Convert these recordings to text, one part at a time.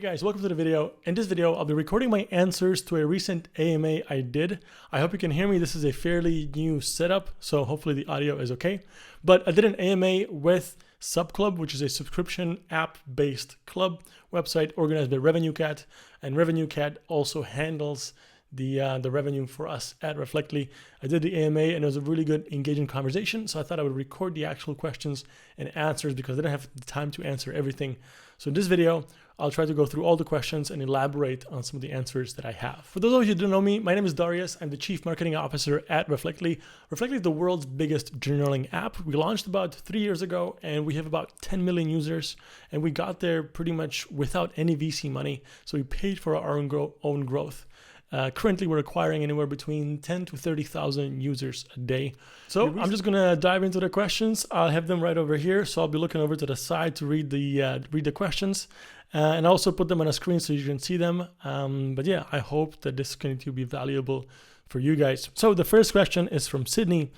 Guys, welcome to the video. In this video, I'll be recording my answers to a recent AMA I did. I hope you can hear me. This is a fairly new setup, so hopefully the audio is okay. But I did an AMA with Subclub, which is a subscription app-based club website organized by RevenueCat, and RevenueCat also handles the revenue for us at Reflectly. I did the AMA and it was a really good engaging conversation, so I thought I would record the actual questions and answers because I didn't have the time to answer everything. So in this video, I'll try to go through all the questions and elaborate on some of the answers that I have. For those of you who don't know me, my name is Darius. I'm the Chief Marketing Officer at Reflectly. Reflectly is the world's biggest journaling app. We launched about 3 years ago and we have about 10 million users, and we got there pretty much without any VC money. So we paid for our own growth. Currently, we're acquiring anywhere between 10 to 30,000 users a day. So I'm just gonna dive into the questions. I'll have them right over here. So I'll be looking over to the side to read the questions, and also put them on a screen so you can see them. But yeah, I hope that this is going to be valuable for you guys. So the first question is from Sydney.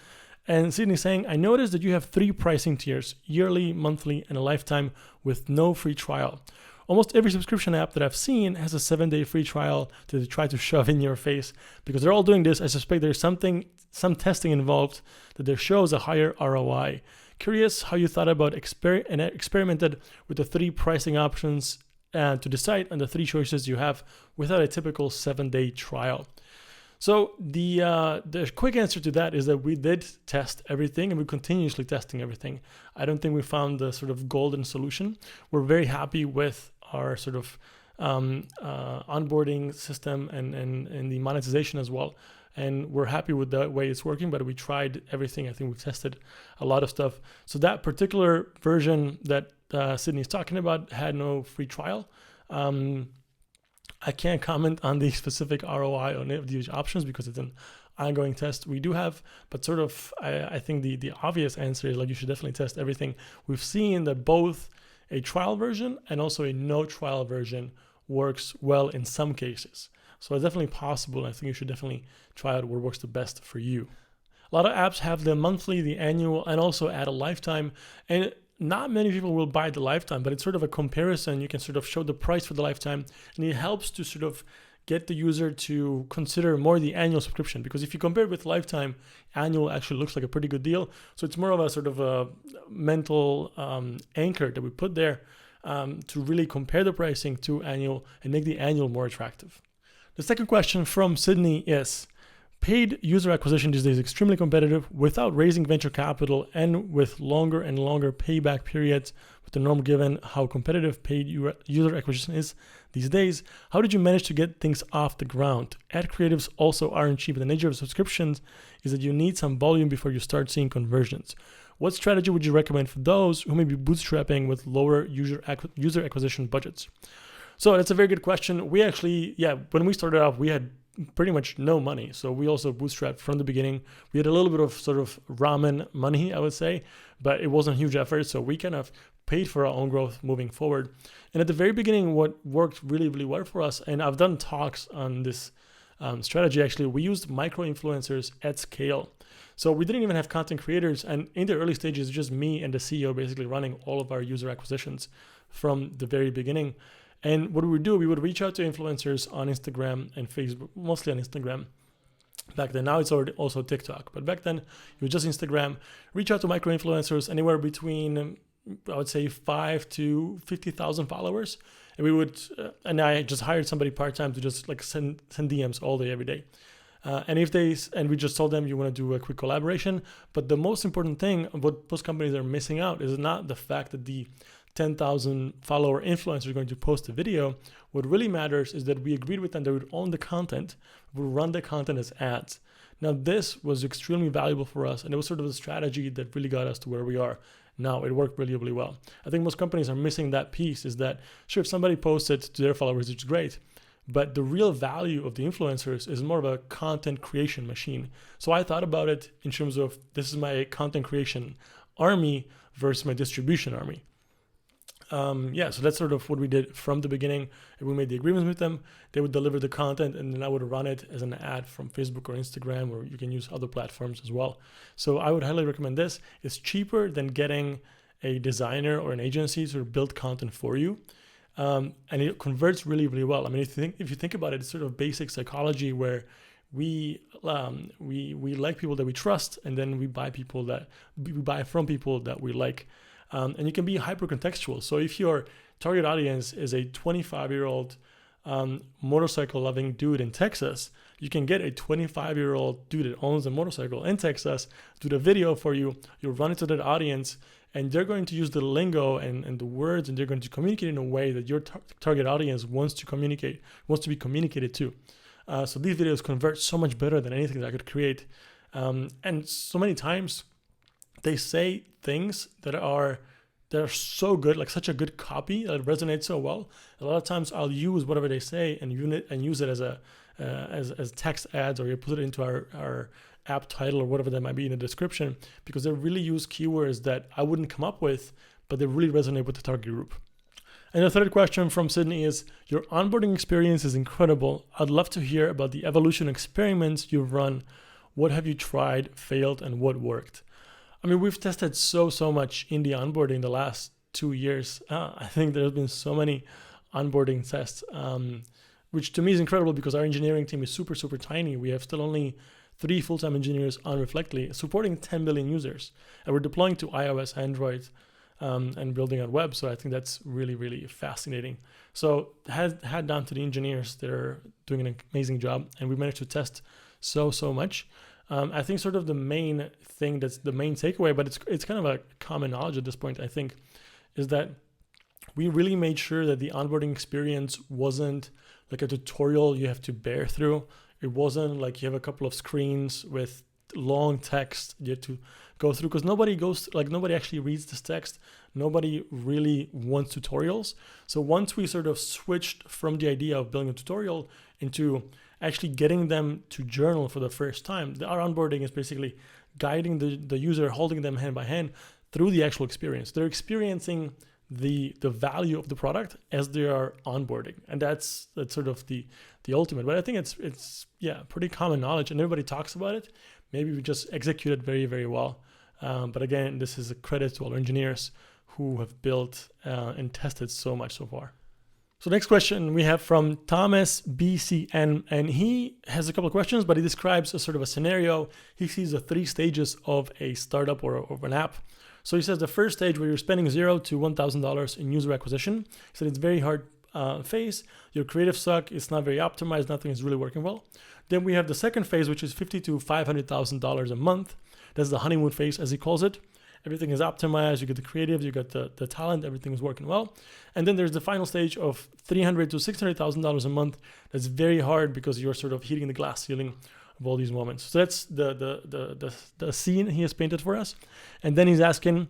And Sydney saying, I noticed that you have 3 pricing tiers: yearly, monthly, and a lifetime with no free trial. Almost every subscription app that I've seen has a 7-day free trial to try to shove in your face. Because they're all doing this, I suspect there's some testing involved that shows a higher ROI. Curious how you thought about experimented with the 3 pricing options to decide on the 3 choices you have without a typical 7-day trial. So the quick answer to that is that we did test everything and we're continuously testing everything. I don't think we found the sort of golden solution. We're very happy with our sort of onboarding system and the monetization as well. And we're happy with the way it's working, but we tried everything. I think we tested a lot of stuff. So that particular version that Sydney's talking about had no free trial. I can't comment on the specific ROI on any of these options because it's an ongoing test we do have, but sort of I think the obvious answer is like you should definitely test everything. We've seen that both a trial version and also a no trial version works well in some cases. So it's definitely possible. I think you should definitely try out what works the best for you. A lot of apps have the monthly, the annual, and also add a lifetime. And not many people will buy the lifetime, but it's sort of a comparison. You can sort of show the price for the lifetime, and it helps to sort of get the user to consider more the annual subscription. Because if you compare it with lifetime, annual actually looks like a pretty good deal. So it's more of a sort of a mental anchor that we put there to really compare the pricing to annual and make the annual more attractive. The second question from Sydney is, paid user acquisition these days is extremely competitive without raising venture capital and with longer and longer payback periods. With the norm given how competitive paid user acquisition is these days, how did you manage to get things off the ground? Ad creatives also aren't cheap. The nature of subscriptions is that you need some volume before you start seeing conversions. What strategy would you recommend for those who may be bootstrapping with lower user acquisition budgets? So that's a very good question. We actually, when we started off, we had pretty much no money. So we also bootstrapped from the beginning. We had a little bit of sort of ramen money, I would say, but it wasn't a huge effort. So we kind of paid for our own growth moving forward. And at the very beginning, what worked really, really well for us, and I've done talks on this strategy actually, we used micro-influencers at scale. So we didn't even have content creators. And in the early stages, just me and the CEO basically running all of our user acquisitions from the very beginning. And what we would do, we would reach out to influencers on Instagram and Facebook, mostly on Instagram back then. Now it's already also TikTok, but back then it was just Instagram. Reach out to micro influencers anywhere between, I would say, 5 to 50,000 followers. And we would, and I just hired somebody part-time to just like send DMs all day, every day. And we just told them you want to do a quick collaboration. But the most important thing, what most companies are missing out, is not the fact that the 10,000 follower influencer is going to post a video. What really matters is that we agreed with them that we would own the content, we would run the content as ads. Now this was extremely valuable for us, and it was sort of the strategy that really got us to where we are now. It worked really, really well. I think most companies are missing that piece, is that sure, if somebody posts it to their followers, it's great, but the real value of the influencers is more of a content creation machine. So I thought about it in terms of, this is my content creation army versus my distribution army. So that's sort of what we did from the beginning. And we made the agreements with them. They would deliver the content, and then I would run it as an ad from Facebook or Instagram, or you can use other platforms as well. So I would highly recommend this. It's cheaper than getting a designer or an agency to build content for you. and it converts really, really well. I mean, if you think about it, it's sort of basic psychology where we like people that we trust, and then we buy from people that we like, and you can be hyper contextual. So if your target audience is a 25-year-old motorcycle loving dude in Texas, you can get a 25-year-old dude that owns a motorcycle in Texas, do the video for you. You'll run into that audience, and they're going to use the lingo and the words, and they're going to communicate in a way that your target audience wants to be communicated to. So these videos convert so much better than anything that I could create. And so many times they say things that are so good, like such a good copy that resonates so well. A lot of times I'll use whatever they say and use it as text ads, or you put it into our app title or whatever that might be in the description, because they really use keywords that I wouldn't come up with, but they really resonate with the target group. And the third question from Sydney is, your onboarding experience is incredible. I'd love to hear about the evolution experiments you've run. What have you tried, failed, and what worked? I mean, we've tested so much in the onboarding the last 2 years. I think there's been so many onboarding tests, which to me is incredible because our engineering team is super, super tiny. We have still only 3 full-time engineers on Reflectly, supporting 10 million users. And we're deploying to iOS, Android, and building on web. So I think that's really, really fascinating. So head down to the engineers. They're doing an amazing job. And we managed to test so much. I think sort of the main thing that's the main takeaway, but it's kind of a common knowledge at this point, I think, is that we really made sure that the onboarding experience wasn't like a tutorial you have to bear through. It wasn't like you have a couple of screens with long text you have to go through, because nobody actually reads this text. Nobody really wants tutorials. So once we sort of switched from the idea of building a tutorial into actually getting them to journal for the first time, our onboarding is basically guiding the user, holding them hand by hand through the actual experience. They're experiencing the value of the product as they are onboarding, and that's sort of the ultimate. But I think it's pretty common knowledge, and everybody talks about it. Maybe we just execute it very, very well. But again, this is a credit to all our engineers who have built and tested so much so far. So next question we have from Thomas BCN, and he has a couple of questions, but he describes a sort of a scenario. He sees the 3 stages of a startup or of an app. So he says the first stage where you're spending $0 to $1,000 in user acquisition. He said it's very hard phase. Your creative suck. It's not very optimized. Nothing is really working well. Then we have the second phase, which is $50,000 to $500,000 a month. That's the honeymoon phase, as he calls it. Everything is optimized. You get the creative, you get the talent. Everything is working well. And then there's the final stage of $300,000 to $600,000 a month. That's very hard because you're sort of hitting the glass ceiling of all these moments. So that's the scene he has painted for us. And then he's asking,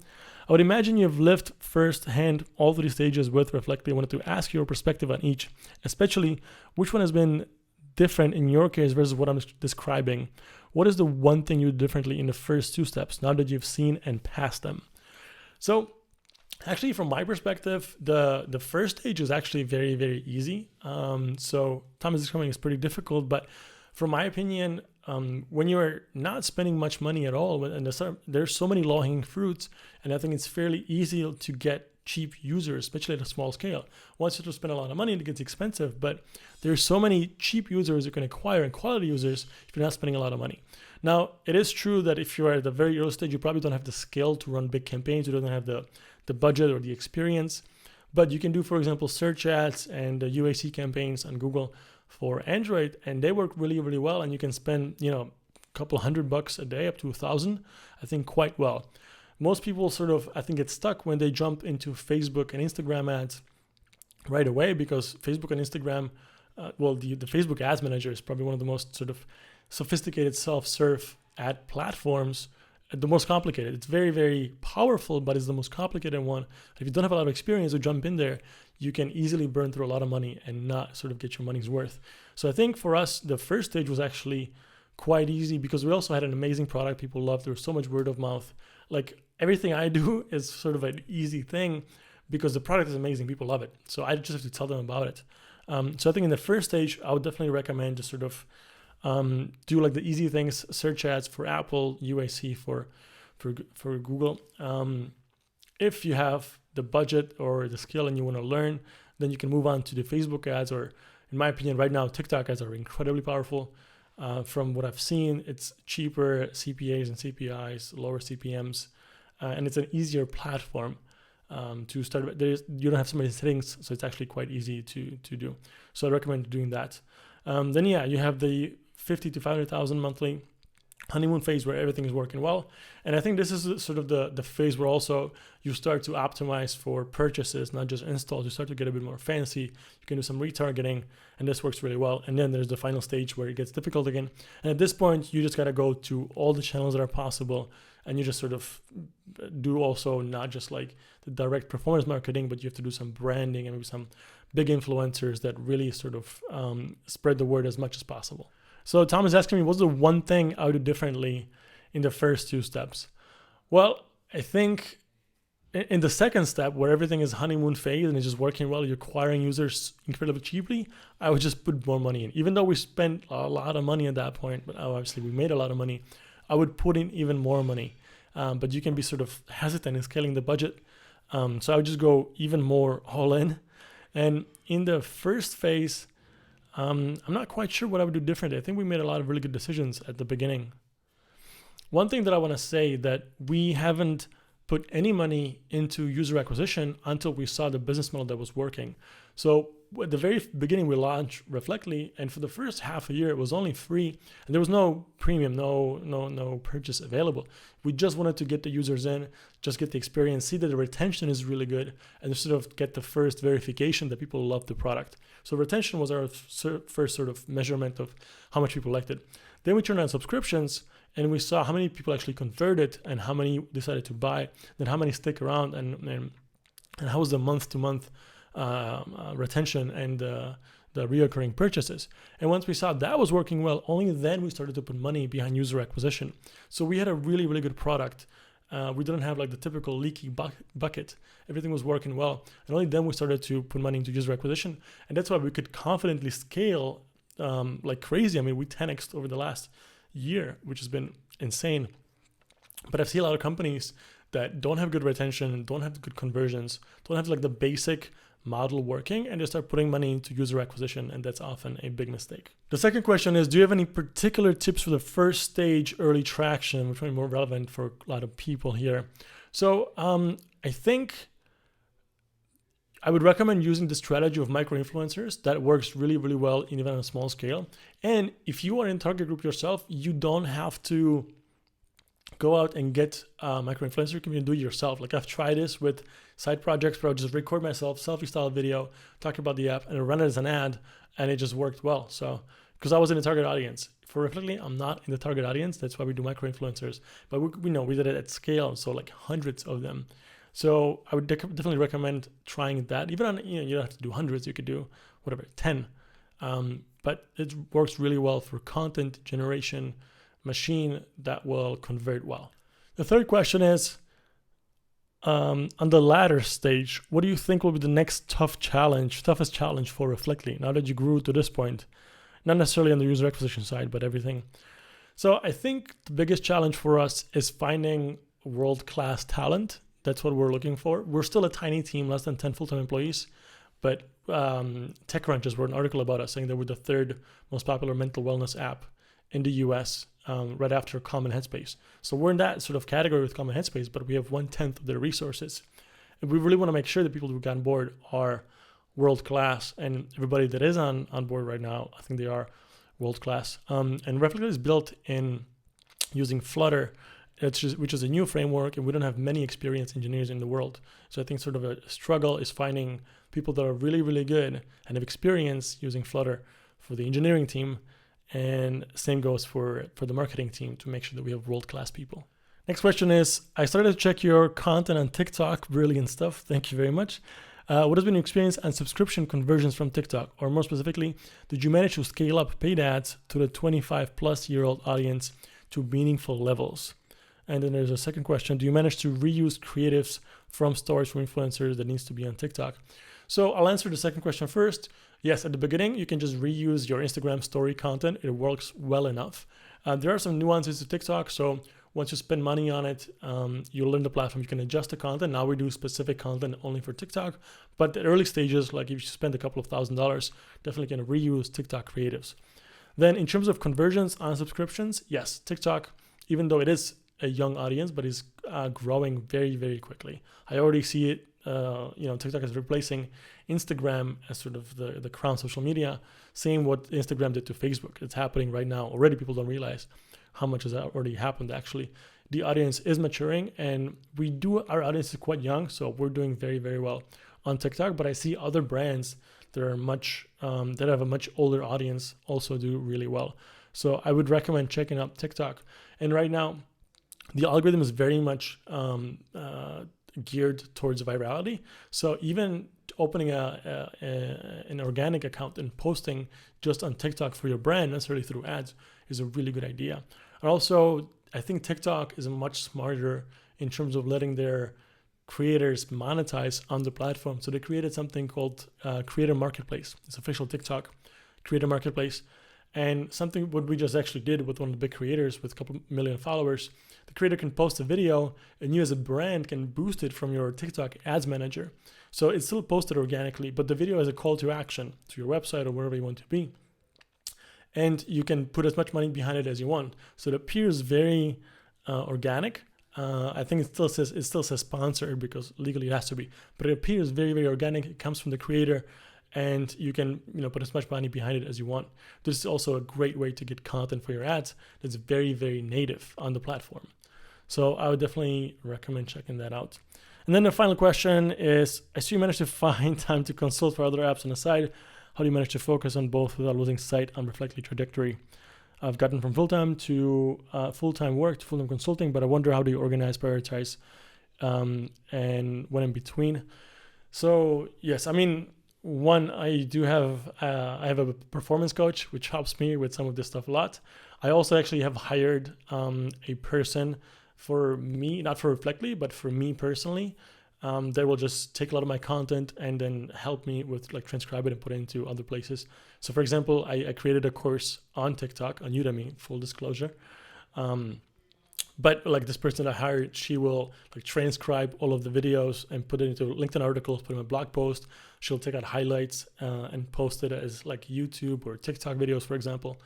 I would imagine you've lived firsthand all 3 stages with Reflectly. I wanted to ask your perspective on each, especially which one has been different in your case versus what I'm describing. What is the one thing you do differently in the first 2 steps now that you've seen and passed them? So actually, from my perspective, the first stage is actually very, very easy. So Thomas is coming is pretty difficult, but from my opinion, when you're not spending much money at all, and there's so many low-hanging fruits, and I think it's fairly easy to get cheap users, especially at a small scale. Once you have to spend a lot of money, it gets expensive, but there's so many cheap users you can acquire and quality users if you're not spending a lot of money. Now, it is true that if you're at the very early stage, you probably don't have the skill to run big campaigns. You don't have the budget or the experience, but you can do, for example, search ads and UAC campaigns on Google for Android, and they work really, really well. And you can spend, a couple $100 a day, up to $1,000, I think, quite well. Most people sort of, I think, get stuck when they jump into Facebook and Instagram ads right away, because Facebook and Instagram, the Facebook Ads Manager is probably one of the most sort of sophisticated self-serve ad platforms, the most complicated. It's very, very powerful, but it's the most complicated one. If you don't have a lot of experience to jump in there, you can easily burn through a lot of money and not sort of get your money's worth. So I think for us, the first stage was actually quite easy because we also had an amazing product people loved. There was so much word of mouth. Like everything I do is sort of an easy thing because the product is amazing. People love it. So I just have to tell them about it. So I think in the first stage, I would definitely recommend to sort of do like the easy things, search ads for Apple, UAC for Google. If you have the budget or the skill and you want to learn, then you can move on to the Facebook ads, or in my opinion, right now, TikTok ads are incredibly powerful. From what I've seen, it's cheaper CPAs and CPIs, lower CPMs, and it's an easier platform to start. You don't have so many settings, so it's actually quite easy to do. So I recommend doing that. Then yeah, you have the 50 to 500,000 monthly honeymoon phase where everything is working well. And I think this is sort of the phase where also you start to optimize for purchases, not just installs. You start to get a bit more fancy. You can do some retargeting, and this works really well. And then there's the final stage where it gets difficult again. And at this point, you just got to go to all the channels that are possible, and you just sort of do also not just like the direct performance marketing, but you have to do some branding and maybe some big influencers that really sort of spread the word as much as possible. So Tom is asking me, what's the one thing I would do differently in the first two steps? Well, I think in the second step, where everything is honeymoon phase and it's just working well, you're acquiring users incredibly cheaply, I would just put more money in. Even though we spent a lot of money at that point, but obviously we made a lot of money, I would put in even more money. But you can be sort of hesitant in scaling the budget. So I would just go even more all in. And in the first phase, I'm not quite sure what I would do differently. I think we made a lot of really good decisions at the beginning. One thing that I want to say that we haven't put any money into user acquisition until we saw the business model that was working. So at the very beginning, we launched Reflectly, and for the first half a year, it was only free, and there was no premium, no purchase available. We just wanted to get the users in, just get the experience, see that the retention is really good, and sort of get the first verification that people love the product. So retention was our first sort of measurement of how much people liked it. Then we turned on subscriptions, and we saw how many people actually converted and how many decided to buy, then how many stick around, and how was the month-to-month retention and the reoccurring purchases. And once we saw that was working well, only then we started to put money behind user acquisition. So we had a really, really good product. We didn't have like the typical leaky bucket. Everything was working well. And only then we started to put money into user acquisition. And that's why we could confidently scale like crazy. I mean, we 10x'd over the last year, which has been insane. But I've seen a lot of companies that don't have good retention, don't have good conversions, don't have like the basic model working, and they start putting money into user acquisition, and that's often a big mistake. The second question is, do you have any particular tips for the first stage early traction, which might be more relevant for a lot of people here? So I think I would recommend using the strategy of micro-influencers. That works really, really well even on a small scale. And if you are in target group yourself, you don't have to go out and get micro-influencer. You can do it yourself. Like I've tried this with side projects where I just record myself, selfie style video, talk about the app, and run it as an ad, and it just worked well. So because I was in the target audience. For Reflectly, I'm not in the target audience. That's why we do micro-influencers. But we know we did it at scale, so like hundreds of them. So I would definitely recommend trying that. Even on, you don't have to do hundreds. You could do whatever, 10. But it works really well for content generation machine that will convert well. The third question is, on the latter stage, what do you think will be the next toughest challenge for Reflectly now that you grew to this point? Not necessarily on the user acquisition side, but everything. So I think the biggest challenge for us is finding world-class talent. That's what we're looking for. We're still a tiny team, less than 10 full-time employees, but TechCrunch just wrote an article about us saying that we're the third most popular mental wellness app in the US, right after Calm and Headspace. So we're in that sort of category with Calm and Headspace, but we have 1/10 of their resources. And we really want to make sure that people who get on board are world-class, and everybody that is on board right now, I think they are world-class. And Reflectly is built in using Flutter, which is a new framework, and we don't have many experienced engineers in the world. So I think sort of a struggle is finding people that are really, really good and have experience using Flutter for the engineering team. And same goes for the marketing team to make sure that we have world-class people. Next question is, I started to check your content on TikTok, brilliant stuff. Thank you very much. What has been your experience on subscription conversions from TikTok? Or more specifically, did you manage to scale up paid ads to the 25-plus-year-old audience to meaningful levels? And then there's a second question. Do you manage to reuse creatives from stories from influencers that needs to be on TikTok? So I'll answer the second question first. Yes, at the beginning, you can just reuse your Instagram story content. It works well enough. There are some nuances to TikTok. So Once you spend money on it, you'll learn the platform. You can adjust the content. Now we do specific content only for TikTok, but the early stages, like if you spend a couple of $1,000s, definitely can reuse TikTok creatives. Then in terms of conversions on subscriptions, yes, TikTok, even though it is a young audience, but is growing very, very quickly. I already see it. TikTok is replacing Instagram as sort of the crown social media. Same what Instagram did to Facebook. It's happening right now. Already people don't realize how much has already happened actually. The audience is maturing, and our audience is quite young, so we're doing very, very well on TikTok. But I see other brands that are that have a much older audience also do really well. So I would recommend checking out TikTok. And right now, the algorithm is very much geared towards virality. So even opening an organic account and posting just on TikTok for your brand, necessarily through ads, is a really good idea. And also, I think TikTok is much smarter in terms of letting their creators monetize on the platform. So they created something called Creator Marketplace. It's official TikTok Creator Marketplace. And something what we just actually did with one of the big creators with a couple million followers, the creator can post a video and you as a brand can boost it from your TikTok ads manager. So it's still posted organically, but the video is a call to action to your website or wherever you want to be. And you can put as much money behind it as you want. So it appears very organic. I think it still says sponsored because legally it has to be, but it appears very, very organic. It comes from the creator, and you can put as much money behind it as you want. This is also a great way to get content for your ads that's very, very native on the platform. So I would definitely recommend checking that out. And then the final question is, I see you managed to find time to consult for other apps on the side. How do you manage to focus on both without losing sight on Reflectly trajectory? I've gotten from full-time to full-time work to full-time consulting, but I wonder, how do you organize, prioritize, and when in between? So yes, one, I have a performance coach, which helps me with some of this stuff a lot. I also actually have hired a person for me, not for Reflectly, but for me personally, that will just take a lot of my content and then help me with transcribe it and put it into other places. So for example, I created a course on TikTok, on Udemy, full disclosure. But this person I hired, she will transcribe all of the videos and put it into LinkedIn articles, put them in a blog post. She'll take out highlights and post it as YouTube or TikTok videos, for example.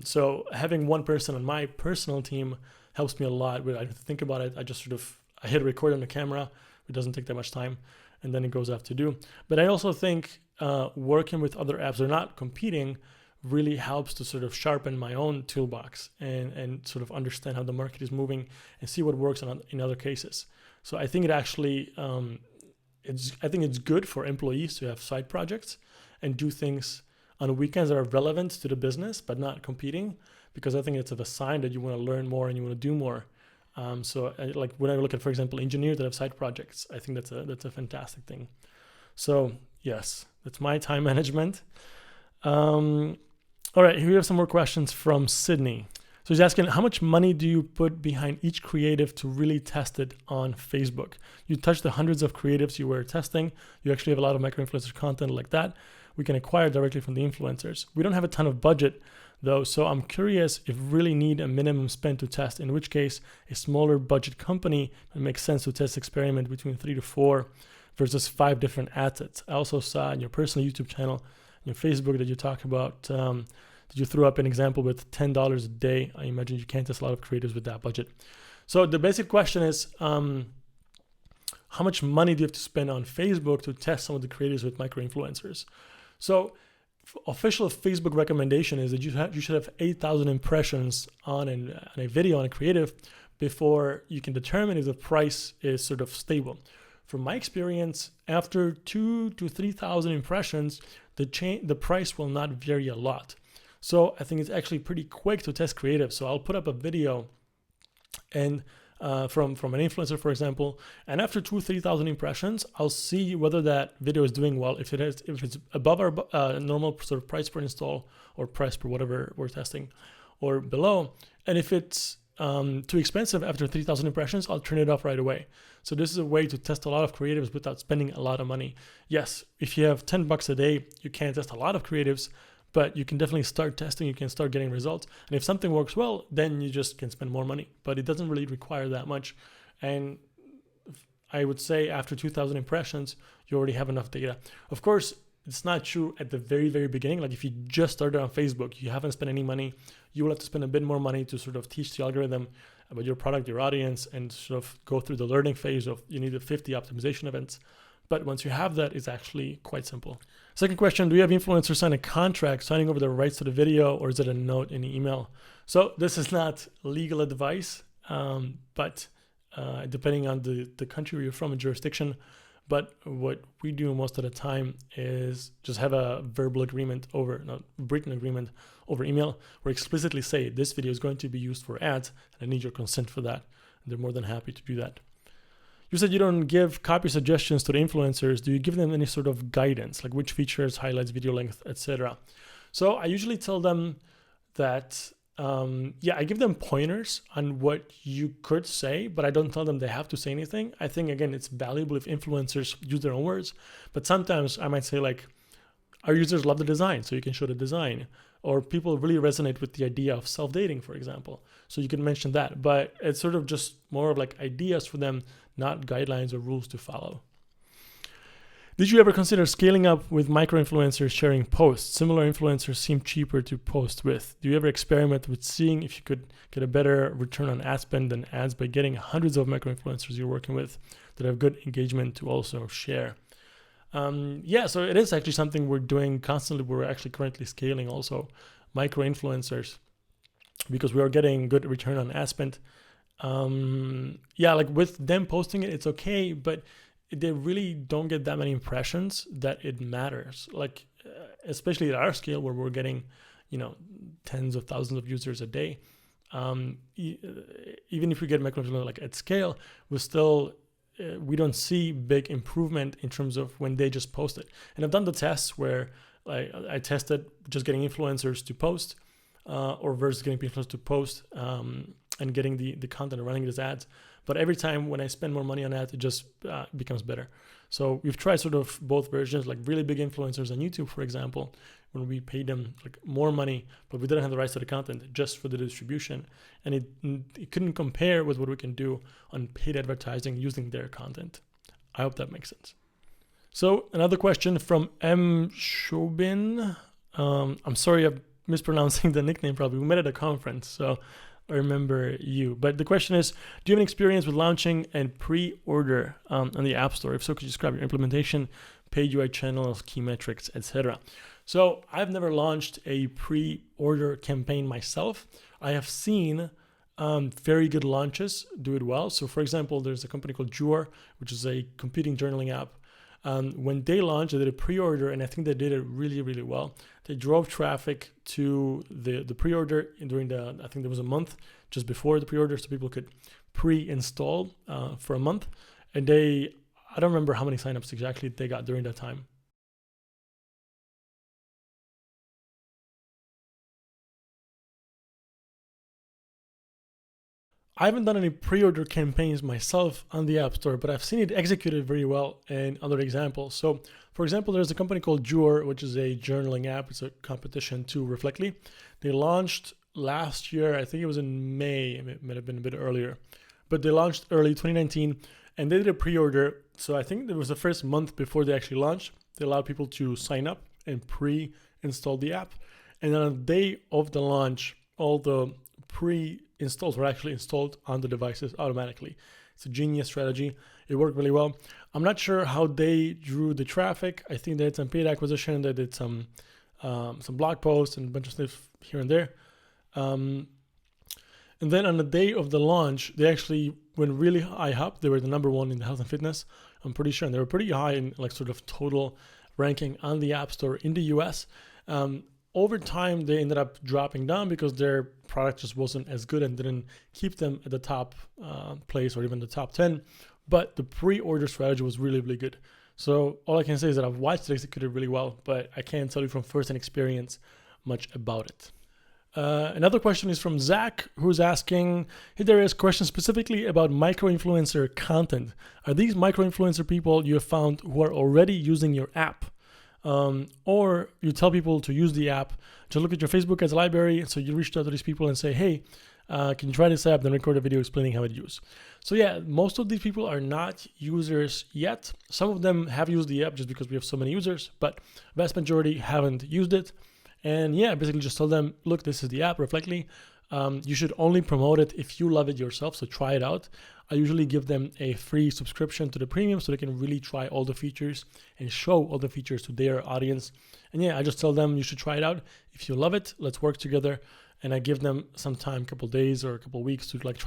So having one person on my personal team helps me a lot. When I think about it, I hit record on the camera. It doesn't take that much time, and then it goes off to do. But I also think working with other apps, they're not competing, really helps to sort of sharpen my own toolbox and sort of understand how the market is moving and see what works in other cases. So I think it actually, I think it's good for employees to have side projects and do things on weekends that are relevant to the business but not competing, because I think it's a sign that you want to learn more and you want to do more. So when I look at, for example, engineers that have side projects, I think that's a fantastic thing. So yes, that's my time management. All right, here we have some more questions from Sydney. So he's asking, how much money do you put behind each creative to really test it on Facebook? You touched the hundreds of creatives you were testing. You actually have a lot of micro-influencer content like that. We can acquire directly from the influencers. We don't have a ton of budget though, so I'm curious if we really need a minimum spend to test, in which case a smaller budget company, it makes sense to test experiment between 3 to 4 versus 5 different assets. I also saw in your personal YouTube channel, your Facebook, that you talk about, that you threw up an example with $10 a day. I imagine you can't test a lot of creatives with that budget. So the basic question is, how much money do you have to spend on Facebook to test some of the creators with micro-influencers? So official Facebook recommendation is that you should have 8,000 impressions on a video, on a creative, before you can determine if the price is sort of stable. From my experience, after 2,000 to 3,000 impressions, the price will not vary a lot. So I think it's actually pretty quick to test creative. So I'll put up a video and from an influencer, for example, and after 2,000 or 3,000 impressions, I'll see whether that video is doing well. If it's above our normal sort of price per install or price per whatever we're testing, or below, and if it's too expensive after 3,000 impressions, I'll turn it off right away. So this is a way to test a lot of creatives without spending a lot of money. Yes, if you have $10 a day, you can't test a lot of creatives, but you can definitely start testing. You can start getting results. And if something works well, then you just can spend more money, but it doesn't really require that much. And I would say after 2,000 impressions, you already have enough data. Of course, it's not true at the very, very beginning. Like if you just started on Facebook, you haven't spent any money, you will have to spend a bit more money to sort of teach the algorithm about your product, your audience, and sort of go through the learning phase of you need 50 optimization events. But once you have that, it's actually quite simple. Second question, do you have influencers sign a contract signing over the rights to the video, or is it a note in the email? So this is not legal advice, but depending on the country where you're from and jurisdiction. But what we do most of the time is just have a verbal agreement written agreement over email, where explicitly say this video is going to be used for ads and I need your consent for that. And they're more than happy to do that. You said you don't give copy suggestions to the influencers. Do you give them any sort of guidance, like which features, highlights, video length, etc.? So I usually tell them that, I give them pointers on what you could say, but I don't tell them they have to say anything. I think, again, it's valuable if influencers use their own words, but sometimes I might say like, our users love the design, so you can show the design. Or people really resonate with the idea of self-dating, for example. So you can mention that, but it's sort of just more of like ideas for them, not guidelines or rules to follow. Did you ever consider scaling up with micro-influencers sharing posts? Similar influencers seem cheaper to post with. Do you ever experiment with seeing if you could get a better return on ad spend than ads by getting hundreds of micro-influencers you're working with that have good engagement to also share? So it is actually something we're doing constantly. We're actually currently scaling also micro-influencers because we are getting good return on ad spend. Like with them posting it, it's okay, but they really don't get that many impressions that it matters. Like, especially at our scale where we're getting, tens of thousands of users a day. Even if we get micro-influencers like at scale, we don't see big improvement in terms of when they just post it. And I've done the tests where I tested just getting influencers to post or versus getting influencers to post and getting the content and running it as ads. But every time when I spend more money on ads, it just becomes better. So we've tried sort of both versions, like really big influencers on YouTube, for example, when we paid them like more money, but we didn't have the rights to the content just for the distribution. And it couldn't compare with what we can do on paid advertising using their content. I hope that makes sense. So another question from M. Shobin. I'm sorry I'm mispronouncing the nickname probably. We met at a conference, so I remember you. But the question is, do you have an experience with launching and pre-order on the App Store? If so, could you describe your implementation, paid UI channels, key metrics, etc.? So I've never launched a pre-order campaign myself. I have seen very good launches do it well. So for example, there's a company called Jure, which is a competing journaling app. When they launched, they did a pre-order, and I think they did it really, really well. They drove traffic to the pre-order during I think there was a month just before the pre-order, so people could pre-install for a month. And I don't remember how many signups exactly they got during that time. I haven't done any pre-order campaigns myself on the App Store, but I've seen it executed very well in other examples. So, for example, there's a company called Jure, which is a journaling app. It's a competition to Reflectly. They launched last year. I think it was in May. It might have been a bit earlier, but they launched early 2019, and they did a pre-order. So I think it was the first month before they actually launched. They allowed people to sign up and pre-install the app, and then on the day of the launch, all the pre-installs were actually installed on the devices automatically. It's a genius strategy. It worked really well. I'm not sure how they drew the traffic. I think they had some paid acquisition. They did some blog posts and a bunch of stuff here and there. And then on the day of the launch, they actually went really high up. They were the number one in the health and fitness, I'm pretty sure. And they were pretty high in like sort of total ranking on the App Store in the US. Over time, they ended up dropping down because their product just wasn't as good and didn't keep them at the top place or even the top 10. But the pre-order strategy was really, really good. So all I can say is that I've watched it executed really well, but I can't tell you from first-hand experience much about it. Another question is from Zach, who's asking, hey, there is a question specifically about micro-influencer content. Are these micro-influencer people you have found who are already using your app? Or you tell people to use the app, just look at your Facebook as a library. So you reach out to these people and say, hey, can you try this app? Then record a video explaining how it used. So yeah, most of these people are not users yet. Some of them have used the app just because we have so many users, but vast majority haven't used it. And yeah, basically just tell them, look, this is the app, Reflectly. You should only promote it if you love it yourself, so try it out. I usually give them a free subscription to the premium so they can really try all the features and show all the features to their audience. And yeah, I just tell them you should try it out. If you love it, let's work together. And I give them some time, a couple days or a couple weeks to like try